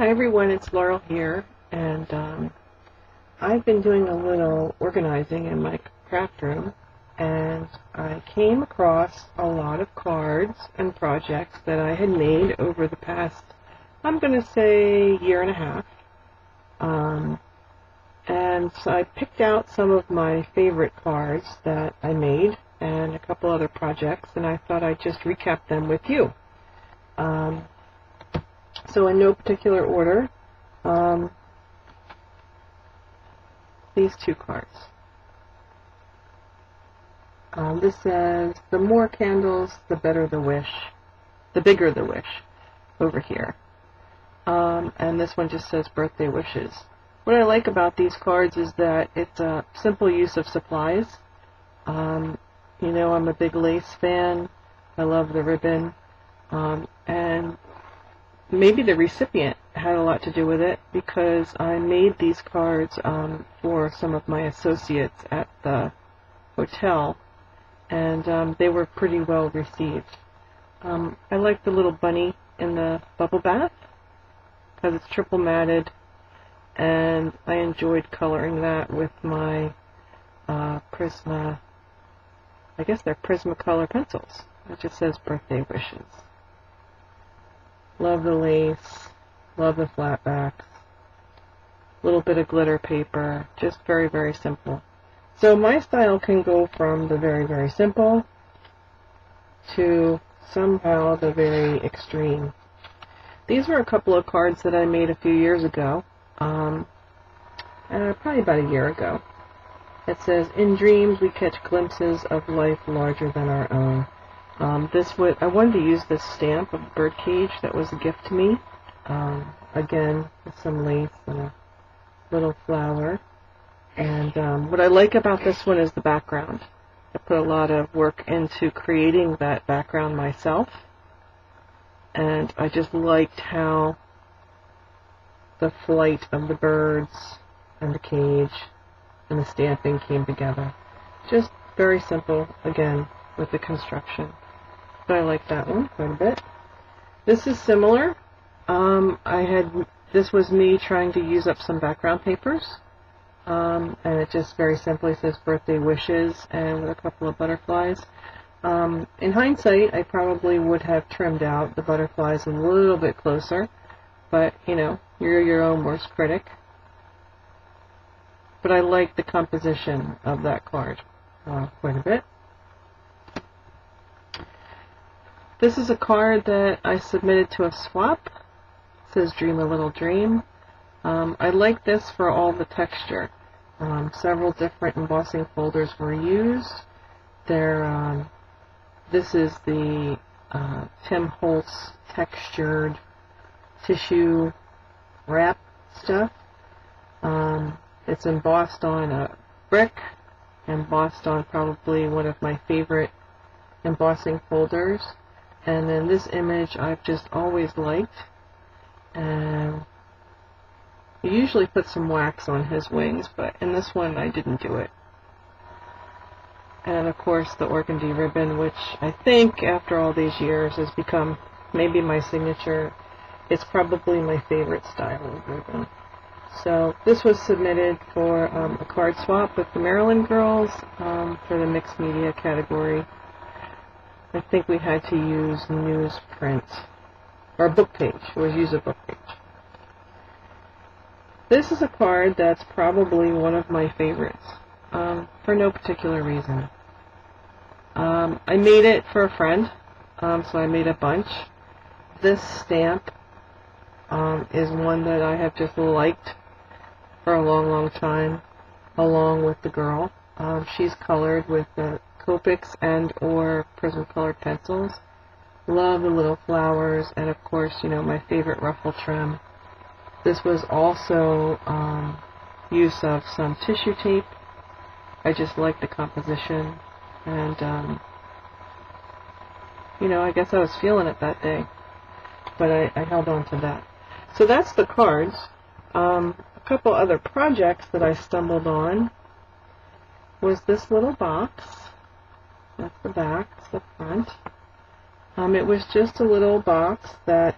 Hi everyone, it's Laurel here, and I've been doing a little organizing in my craft room, and I came across a lot of cards and projects that I had made over the past, I'm going to say, year and a half. And so I picked out some of my favorite cards that I made and a couple other projects, and I thought I'd just recap them with you. So in no particular order, these two cards. This says, the more candles, the better the wish, the bigger the wish, over here. And this one just says birthday wishes. What I like about these cards is that it's a simple use of supplies. You know, I'm a big lace fan. I love the ribbon. And maybe the recipient had a lot to do with it, because I made these cards for some of my associates at the hotel, and they were pretty well received. I like the little bunny in the bubble bath because it's triple matted, and I enjoyed coloring that with my Prisma, I guess they're Prismacolor pencils. It just says birthday wishes. Love the lace, love the flat backs, a little bit of glitter paper, just very, very simple. So my style can go from the very, very simple to somehow the very extreme. These were a couple of cards that I made a few years ago, probably about a year ago. It says, in dreams we catch glimpses of life larger than our own. I wanted to use this stamp of birdcage that was a gift to me. Again, with some lace and a little flower. And what I like about this one is the background. I put a lot of work into creating that background myself. And I just liked how the flight of the birds and the cage and the stamping came together. Just very simple, again, with the construction. But I like that one quite a bit. This is similar. This was me trying to use up some background papers. And it just very simply says birthday wishes and with a couple of butterflies. In hindsight, I probably would have trimmed out the butterflies a little bit closer. But, you know, you're your own worst critic. But I like the composition of that card quite a bit. This is a card that I submitted to a swap. It says Dream a Little Dream. I like this for all the texture. Several different embossing folders were used. This is the Tim Holtz textured tissue wrap stuff. It's embossed on a brick, embossed on probably one of my favorite embossing folders. And then this image I've just always liked. And you usually put some wax on his wings, but in this one I didn't do it. And of course the organdy ribbon, which I think after all these years has become maybe my signature. It's probably my favorite style of ribbon. So this was submitted for a card swap with the Maryland girls for the mixed media category. I think we had to use newsprint, or book page. It was use a book page. This is a card that's probably one of my favorites, for no particular reason. I made it for a friend, so I made a bunch. This stamp is one that I have just liked for a long, long time, along with the girl. She's colored with the Copics and or Prismacolor pencils. Love the little flowers, and of course, you know, my favorite ruffle trim. This was also use of some tissue tape. I just like the composition, and you know, I guess I was feeling it that day, but I held on to that. So that's the cards. A couple other projects that I stumbled on was this little box. That's the back, that's the front. It was just a little box that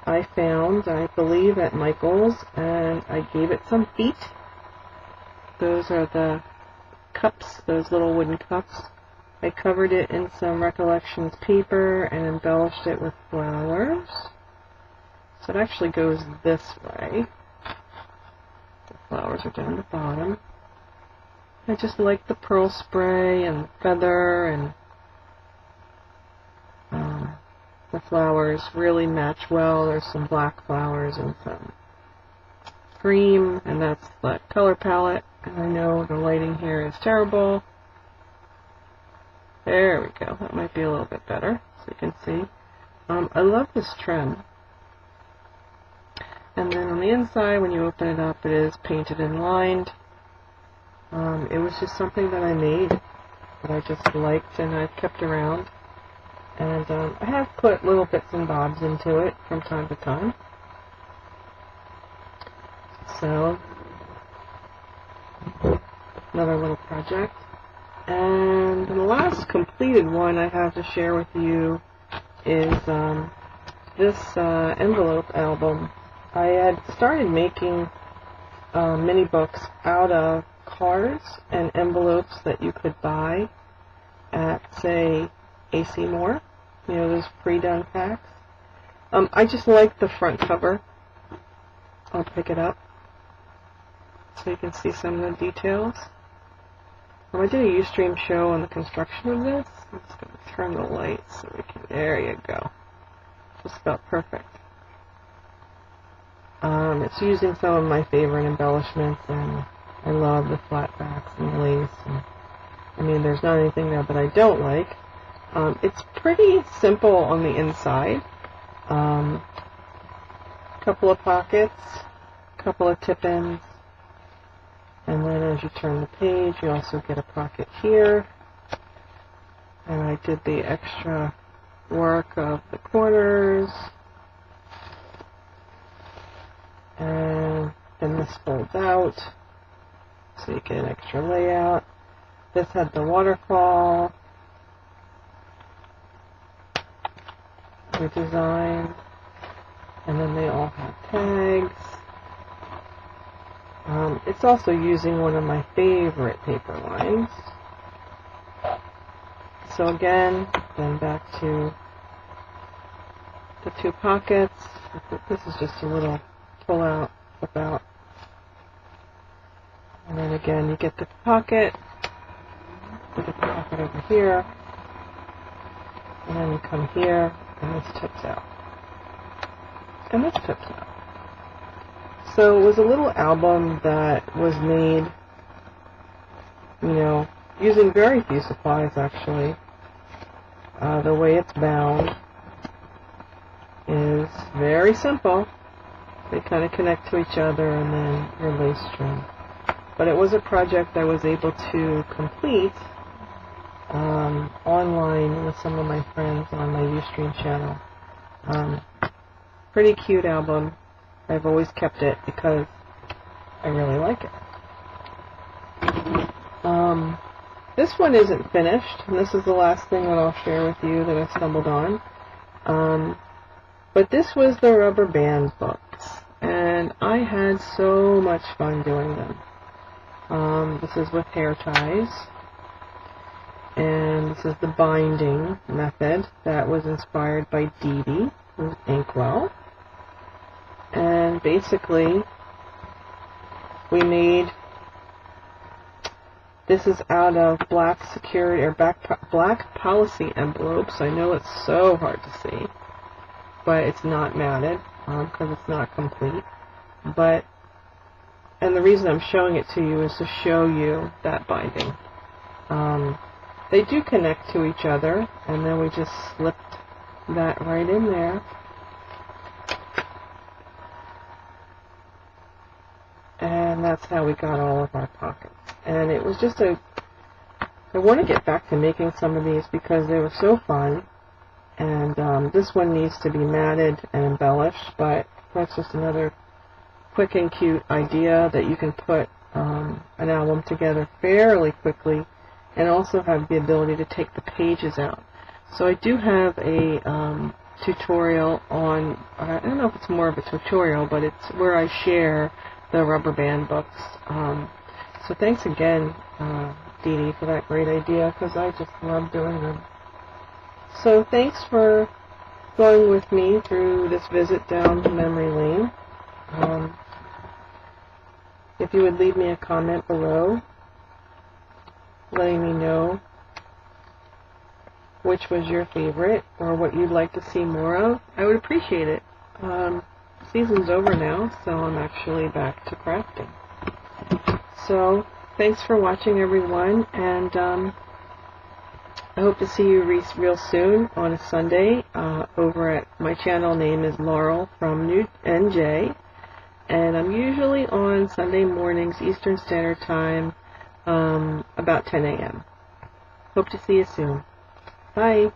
I found, I believe, at Michael's, and I gave it some feet. Those are the cups, those little wooden cups. I covered it in some Recollections paper and embellished it with flowers. So it actually goes this way. The flowers are down the bottom. I just like the pearl spray and feather, and the flowers really match well. There's some black flowers and some cream, and that's the color palette. And I know the lighting here is terrible. There we go. That might be a little bit better, so you can see. I love this trim. And then on the inside, when you open it up, it is painted and lined. It was just something that I made that I just liked and I've kept around. And I have put little bits and bobs into it from time to time. So, another little project. And the last completed one I have to share with you is this envelope album. I had started making mini books out of cards and envelopes that you could buy at, say, AC Moore. You know, those pre-done packs. I just like the front cover. I'll pick it up so you can see some of the details. I did a Ustream show on the construction of this. I'm just going to turn the light so we can, there you go. Just about perfect. It's using some of my favorite embellishments, and I love the flat backs and lace. And, I mean, there's not anything there that I don't like. It's pretty simple on the inside. Couple of pockets, couple of tip-ins, and then as you turn the page, you also get a pocket here. And I did the extra work of the corners. And then this folds out, so you get an extra layout. This had the waterfall redesigned, and then they all have tags. It's also using one of my favorite paper lines. So again, then back to the two pockets. This is just a little pull out, flip out. And then again, you get the pocket. You get the pocket over here. And then you come here, and this tips out. And this tips out. So it was a little album that was made, you know, using very few supplies, actually. The way it's bound is very simple. They kind of connect to each other, and then your lace string. But it was a project I was able to complete online with some of my friends on my Ustream channel. Pretty cute album. I've always kept it because I really like it. This one isn't finished, and this is the last thing that I'll share with you that I stumbled on. But this was the rubber band books, and I had so much fun doing them. This is with hair ties, and this is the binding method that was inspired by Dee Dee with Inkwell. And basically, we made, this is out of black security or black policy envelopes. I know it's so hard to see, but it's not matted because it's not complete. But, and the reason I'm showing it to you is to show you that binding. They do connect to each other, and then we just slipped that right in there. And that's how we got all of our pockets. And it was just I want to get back to making some of these because they were so fun. And this one needs to be matted and embellished, but that's just another quick and cute idea that you can put an album together fairly quickly and also have the ability to take the pages out. So I do have a tutorial on, I don't know if it's more of a tutorial, but it's where I share the rubber band books. So thanks again, Dee Dee, for that great idea, because I just love doing them. So thanks for going with me through this visit down memory lane. If you would leave me a comment below, letting me know which was your favorite or what you'd like to see more of, I would appreciate it. Season's over now, so I'm actually back to crafting. So thanks for watching, everyone, and I hope to see you real soon on a Sunday over at my channel. Name is Laurel from New NJ, and I'm usually on Sunday mornings Eastern Standard Time, about 10 a.m. Hope to see you soon. Bye.